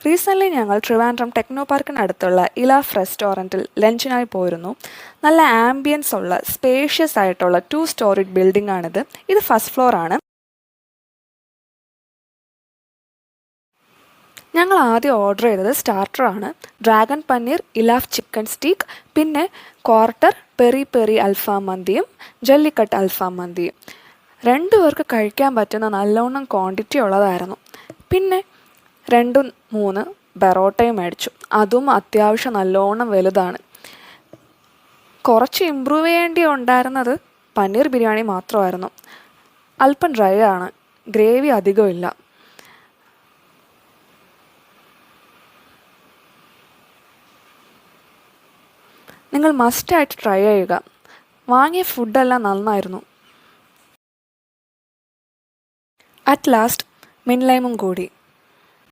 Recently ഞങ്ങൾ Trivandrum techno പാർക്കിനടുത്തുള്ള Ilaf റെസ്റ്റോറൻറ്റിൽ ലഞ്ചിനായി പോയിരുന്നു. നല്ല ആംബിയൻസ് ഉള്ള സ്പേഷ്യസ് ആയിട്ടുള്ള 2 സ്റ്റോറിഡ് ബിൽഡിംഗ് ആണിത്. ഇത് ഫസ്റ്റ് ഫ്ലോർ ആണ്. ഞങ്ങൾ ആദ്യം ഓർഡർ ചെയ്തത് സ്റ്റാർട്ടറാണ്. ഡ്രാഗൺ പനീർ, ഇലാഫ് ചിക്കൻ സ്റ്റീക്ക്, പിന്നെ ക്വാർട്ടർ പെരി പെരി അൽഫാം മന്തിയും ജല്ലിക്കട്ട് അൽഫാം മന്തിയും. 2 പേർക്ക് കഴിക്കാൻ പറ്റുന്ന നല്ലോണം ക്വാണ്ടിറ്റി ഉള്ളതായിരുന്നു. പിന്നെ 2-3 ബെറോട്ടയും മേടിച്ചു. അതും അത്യാവശ്യം നല്ലോണം വലുതാണ്. കുറച്ച് ഇമ്പ്രൂവ് ചെയ്യേണ്ടി ഉണ്ടായിരുന്നത് പനീർ ബിരിയാണി മാത്രമായിരുന്നു. അല്പം ഡ്രൈ ആണ്, ഗ്രേവി അധികമില്ല. നിങ്ങൾ മസ്റ്റായിട്ട് ട്രൈ ചെയ്യുക. വാങ്ങിയ ഫുഡെല്ലാം നന്നായിരുന്നു. അറ്റ് ലാസ്റ്റ് മിൻലൈമും കൂടി.